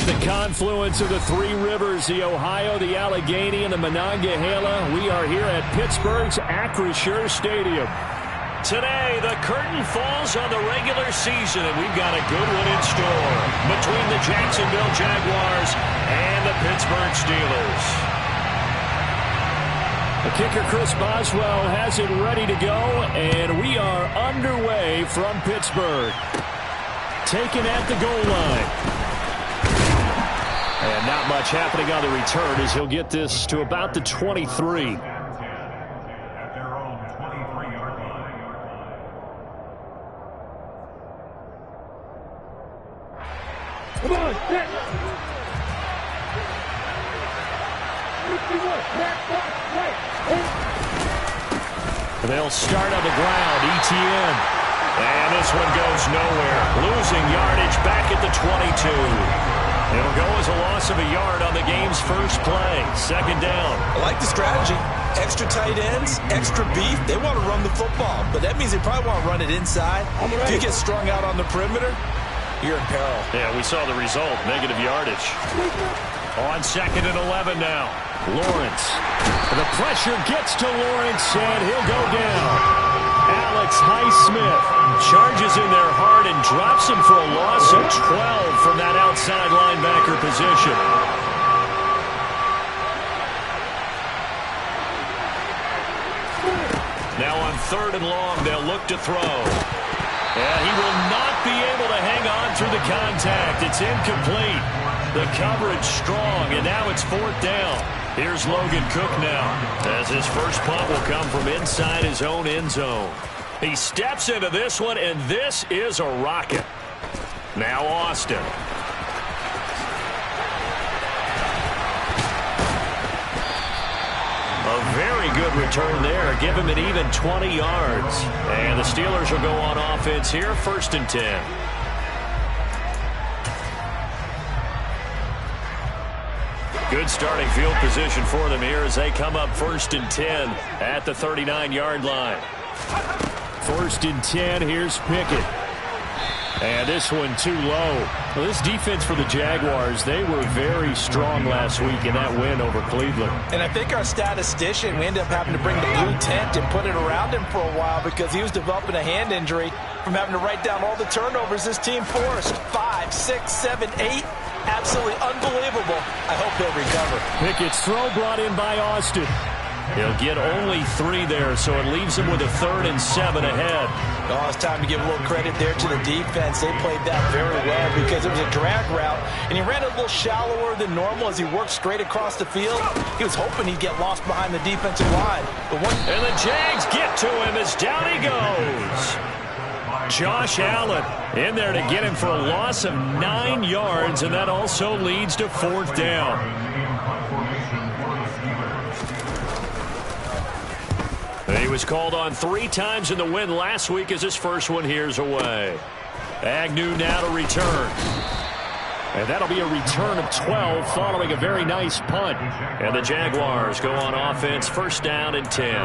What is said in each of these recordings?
At the confluence of the three rivers, the Ohio, the Allegheny, and the Monongahela, we are here at Pittsburgh's Acrisure Stadium. Today, the curtain falls on the regular season, and we've got a good one in store between the Jacksonville Jaguars and the Pittsburgh Steelers. The kicker, Chris Boswell, has it ready to go, and we are underway from Pittsburgh. Taken at the goal line. And not much happening on the return as he'll get this to about the 23. Come on, set. They'll start on the ground. ETN. And this one goes nowhere. Losing yardage back at the 22. It'll go as a loss of a yard on the game's first play. Second down. I like the strategy. Extra tight ends, extra beef. They want to run the football, but that means they probably want to run it inside. If you get strung out on the perimeter, you're in peril. Yeah, we saw the result. Negative yardage. On 2nd and 11 now. Lawrence. The pressure gets to Lawrence, and he'll go down. Alex Highsmith charges in there hard and drops him for a loss of 12 from that outside linebacker position. Now on 3rd and long, they'll look to throw. And he will not be able to hang on through the contact. It's incomplete. The coverage strong, and now it's 4th down. Here's Logan Cook now, as his first punt will come from inside his own end zone. He steps into this one, and this is a rocket. Now Austin. A very good return there. Give him an even 20 yards. And the Steelers will go on offense here, 1st and 10. Good starting field position for them here as they come up 1st and 10 at the 39-yard line. 1st and 10, here's Pickett. And this one too low. Well, this defense for the Jaguars, they were very strong last week in that win over Cleveland. And I think our statistician, we ended up having to bring the blue tent and put it around him for a while because he was developing a hand injury from having to write down all the turnovers this team forced. 5, 6, 7, 8. Absolutely unbelievable. I hope they'll recover. Pickett's throw brought in by Austin. He'll get only 3 there, so it leaves him with a 3rd and 7 ahead. Oh, it's time to give a little credit there to the defense. They played that very well because it was a drag route, and he ran a little shallower than normal as he worked straight across the field. He was hoping he'd get lost behind the defensive line. And the Jags get to him as down he goes. Josh Allen in there to get him for a loss of 9 yards, and that also leads to 4th down. He was called on 3 times in the win last week as his first one here's away. Agnew now to return. And that'll be a return of 12 following a very nice punt. And the Jaguars go on offense, 1st down and 10.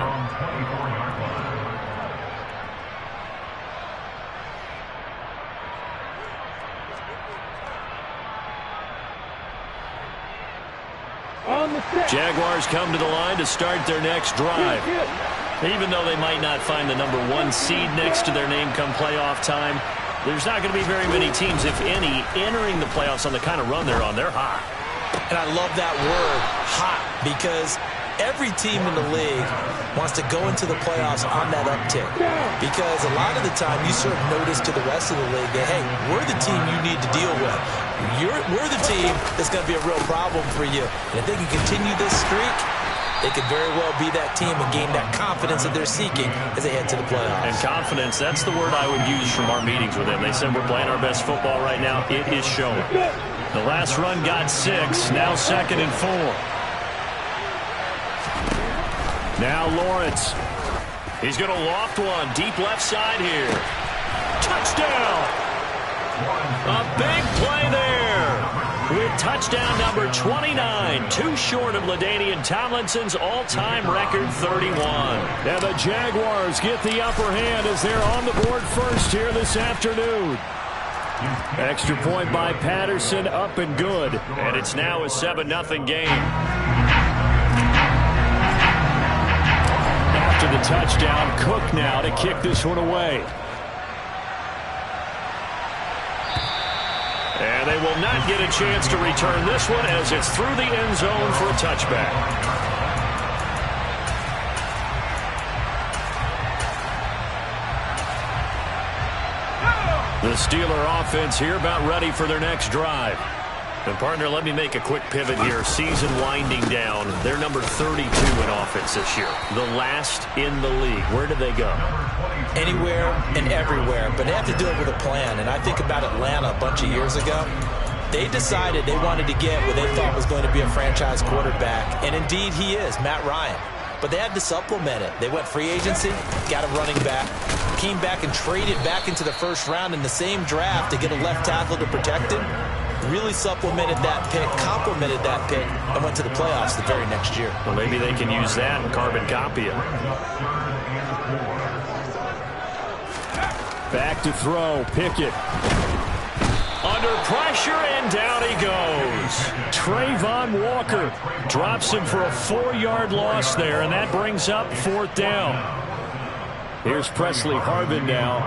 Jaguars come to the line to start their next drive. Even though they might not find the number 1 seed next to their name come playoff time, there's not going to be very many teams, if any, entering the playoffs on the kind of run they're on. They're hot. And I love that word, hot, because every team in the league wants to go into the playoffs on that uptick. Because a lot of the time you serve notice to the rest of the league that, hey, we're the team you need to deal with. We're the team that's going to be a real problem for you. And if they can continue this streak, they could very well be that team and gain that confidence that they're seeking as they head to the playoffs. And confidence, that's the word I would use from our meetings with them. They said we're playing our best football right now. It is showing. The last run got 6, now 2nd and 4. Now Lawrence. He's going to loft one. Deep left side here. Touchdown! A big play there. With touchdown number 29. Too short of LaDainian Tomlinson's all-time record 31. And the Jaguars get the upper hand as they're on the board first here this afternoon. Extra point by Patterson, up and good. And it's now a 7-0 game. After the touchdown, Cook now to kick this one away. And they will not get a chance to return this one as it's through the end zone for a touchback. The Steeler offense here about ready for their next drive. And, partner, let me make a quick pivot here. Season winding down. They're number 32 in offense this year. The last in the league. Where do they go? Anywhere and everywhere. But they have to do it with a plan. And I think about Atlanta a bunch of years ago. They decided they wanted to get what they thought was going to be a franchise quarterback. And, indeed, he is, Matt Ryan. But they had to supplement it. They went free agency, got a running back, came back and traded back into the first round in the same draft to get a left tackle to protect him. Really supplemented that pick, complemented that pick, and went to the playoffs the very next year. Well, maybe they can use that and carbon copy it. Back to throw, Pickett. Under pressure, and down he goes. Trayvon Walker drops him for a 4-yard loss there, and that brings up 4th down. Here's Presley Harvin now.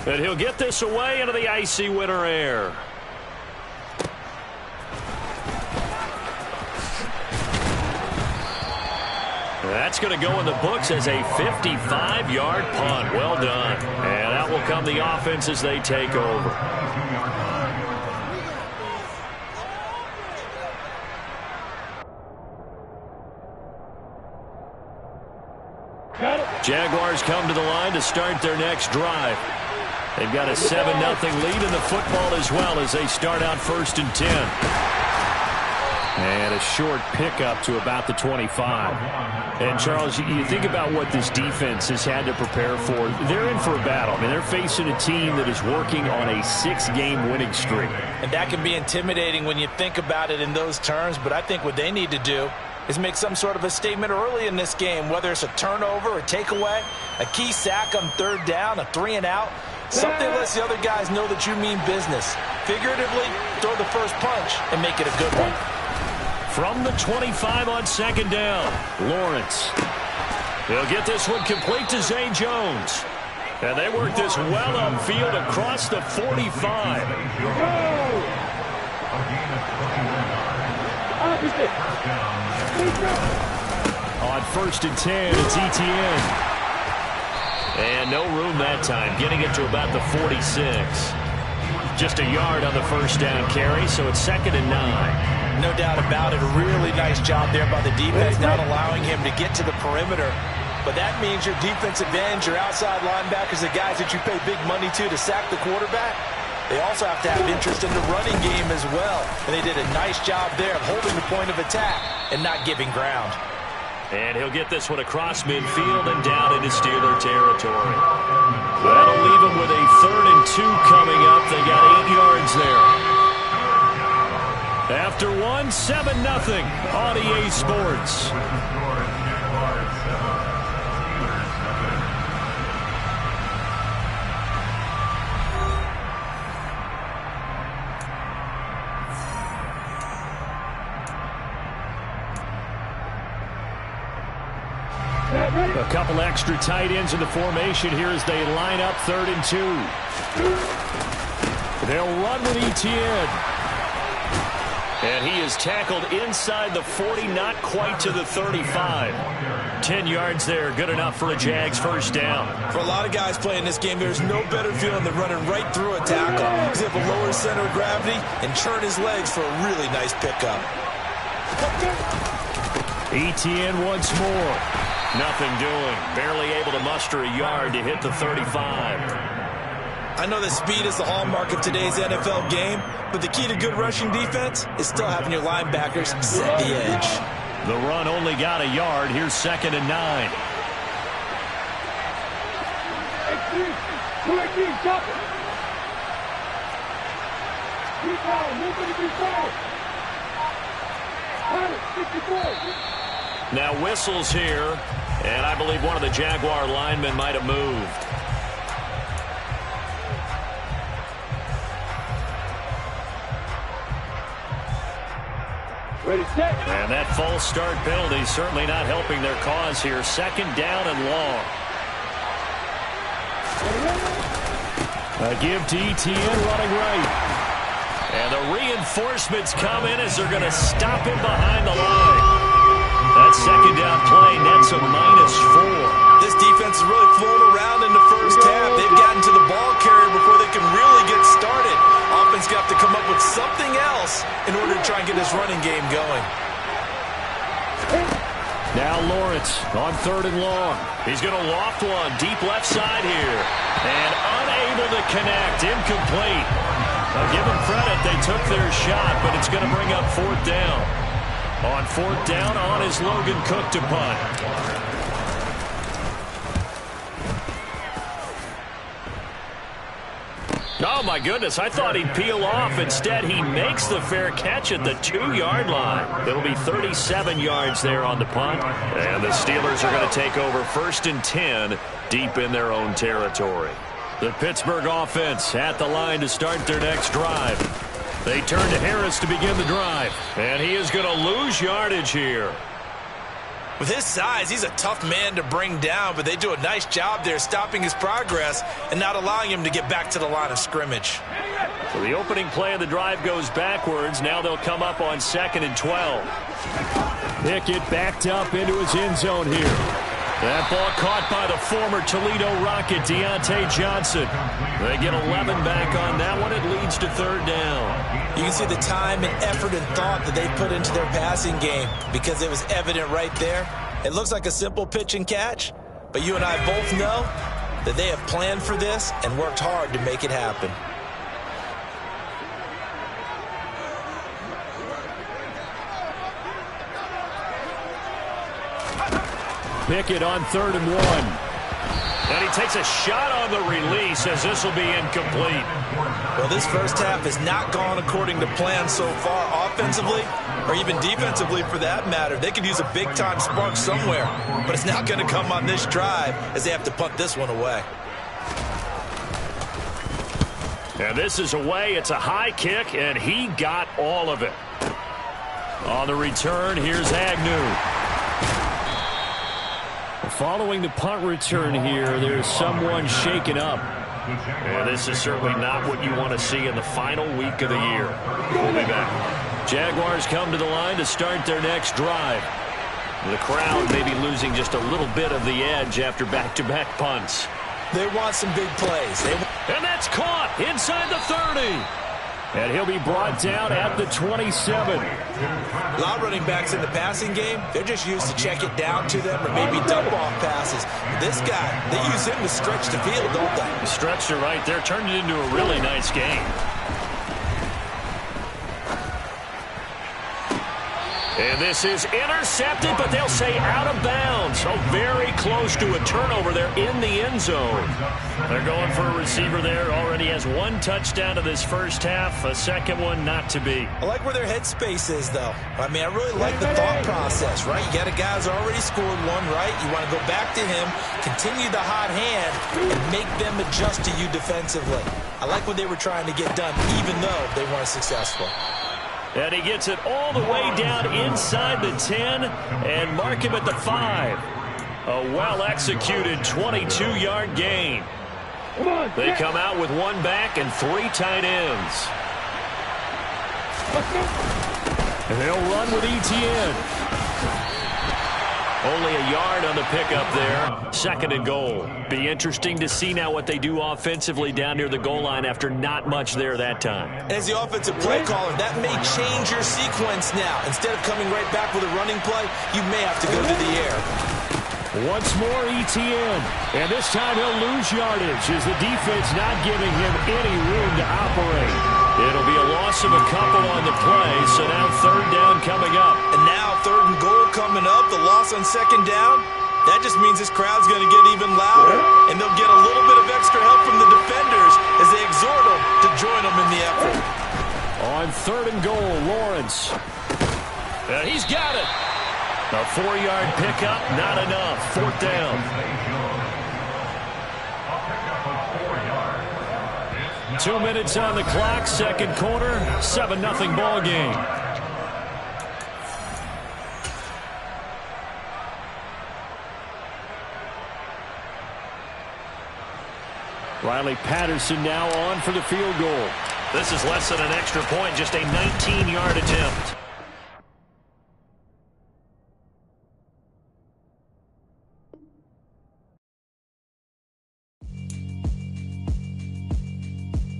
And he'll get this away into the icy winter air. That's going to go in the books as a 55-yard punt. Well done. And out will come the offense as they take over. Jaguars come to the line to start their next drive. They've got a 7-0 lead in the football as well as they start out 1st and 10. And a short pickup to about the 25. And, Charles, you think about what this defense has had to prepare for. They're in for a battle. I mean, they're facing a team that is working on a 6-game winning streak. And that can be intimidating when you think about it in those terms. But I think what they need to do is make some sort of a statement early in this game, whether it's a turnover, a takeaway, a key sack on 3rd down, a 3-and-out. Something lets the other guys know that you mean business. Figuratively, throw the first punch and make it a good one. From the 25 on 2nd down, Lawrence. He'll get this one complete to Zay Jones. And they work this well upfield across the 45. On 1st and 10, it's Etienne. And no room that time, getting it to about the 46. Just a yard on the 1st down carry, so it's 2nd and 9. No doubt about it. A really nice job there by the defense, not allowing him to get to the perimeter. But that means your defensive ends, your outside linebackers, the guys that you pay big money to sack the quarterback, they also have to have interest in the running game as well. And they did a nice job there of holding the point of attack and not giving ground. And he'll get this one across midfield and down into Steeler territory. That'll leave him with a 3rd and 2 coming up. They got 8 yards there. After 7-0 on EA Sports. A couple extra tight ends in the formation here as they line up 3rd and 2. They'll run with Etienne. And he is tackled inside the 40, not quite to the 35. 10 yards there, good enough for a Jags 1st down. For a lot of guys playing this game, there's no better feeling than running right through a tackle. He's able to lower his center of gravity and churn his legs for a really nice pickup. Etienne once more. Nothing doing. Barely able to muster a yard to hit the 35. I know that speed is the hallmark of today's NFL game, but the key to good rushing defense is still having your linebackers set the edge. The run only got a yard. Here's 2nd and 9. Now whistles here And I believe one of the Jaguar linemen might have moved. Ready, set. And that false start penalty certainly not helping their cause here. Second down and long. A give to ETN running right. And the reinforcements come in as they're going to stop him behind the line. That second down play nets a -4. This defense has really flown around in the first half. They've gotten to the ball carrier before they can really get started. Offense got to come up with something else in order to try and get this running game going. Now Lawrence on 3rd and long. He's going to loft one deep left side here. And unable to connect. Incomplete. Now give them credit. They took their shot, but it's going to bring up 4th down. On 4th down, on is Logan Cook to punt. Oh, my goodness. I thought he'd peel off. Instead, he makes the fair catch at the 2-yard line. It'll be 37 yards there on the punt. And the Steelers are going to take over 1st and 10 deep in their own territory. The Pittsburgh offense at the line to start their next drive. They turn to Harris to begin the drive. And he is going to lose yardage here. With his size, he's a tough man to bring down, but they do a nice job there stopping his progress and not allowing him to get back to the line of scrimmage. So the opening play of the drive goes backwards. Now they'll come up on 2nd and 12. Pickett backed up into his end zone here. That ball caught by the former Toledo Rocket, Deontay Johnson. They get 11 back on that one. It leads to 3rd down. You can see the time and effort and thought that they put into their passing game because it was evident right there. It looks like a simple pitch and catch, but you and I both know that they have planned for this and worked hard to make it happen. Pickett on 3rd and 1. And he takes a shot on the release as this will be incomplete. Well, this first half has not gone according to plan so far offensively or even defensively for that matter. They could use a big-time spark somewhere, but it's not going to come on this drive as they have to punt this one away. And this is away. It's a high kick, and he got all of it. On the return, here's Agnew. Following the punt return here, there's someone shaken up. And this is certainly not what you want to see in the final week of the year. We'll be back. Jaguars come to the line to start their next drive. The crowd may be losing just a little bit of the edge after back-to-back punts. They want some big plays. And that's caught inside the 30. And he'll be brought down at the 27. A lot of running backs in the passing game, they're just used to check it down to them or maybe dump-off passes. This guy, they use him to stretch the field, don't they? He stretched it right there, turned it into a really nice game. And this is intercepted, but they'll say out of bounds. So very close to a turnover there in the end zone. They're going for a receiver there. Already has 1 touchdown to this first half. A second one not to be. I like where their headspace is, though. I mean, I really like the thought process, right? You got a guy who's already scored one, right? You want to go back to him, continue the hot hand, and make them adjust to you defensively. I like what they were trying to get done, even though they weren't successful. And he gets it all the way down inside the 10 and mark him at the 5. A well-executed 22-yard gain. They come out with 1 back and 3 tight ends. And they'll run with ETN. Only a yard on the pickup there. 2nd and goal. Be interesting to see now what they do offensively down near the goal line after not much there that time. As the offensive play caller, that may change your sequence now. Instead of coming right back with a running play, you may have to go to the air. Once more ETN. And this time he'll lose yardage as the defense not giving him any room to operate. It'll be a loss of a couple on the play, so now 3rd down coming up. And now 3rd and goal coming up, the loss on 2nd down. That just means this crowd's going to get even louder, and they'll get a little bit of extra help from the defenders as they exhort them to join them in the effort. On 3rd and goal, Lawrence. And he's got it. A 4-yard pickup, not enough. Fourth down. 2 minutes on the clock, second quarter, 7-0 ball game. Riley Patterson now on for the field goal. This is less than an extra point, just a 19-yard attempt.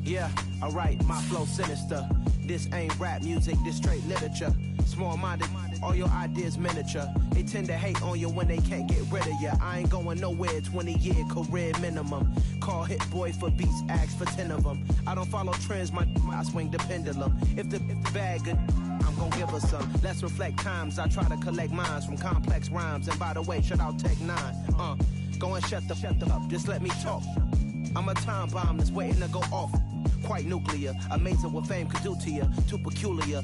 Yeah, alright, my flow sinister. This ain't rap music, this straight literature. Small-minded, all your ideas miniature. They tend to hate on you when they can't get rid of you. I ain't going nowhere, 20-year career minimum. Call Hit Boy for beats, ask for 10 of them. I don't follow trends, I swing the pendulum. If the bag good, I'm gonna give her some. Let's reflect times, I try to collect minds from complex rhymes. And by the way, shout out Tech 9. Go and shut the up, just let me talk. I'm a time bomb that's waiting to go off. Quite nuclear, amazing what fame could do to you. Too peculiar.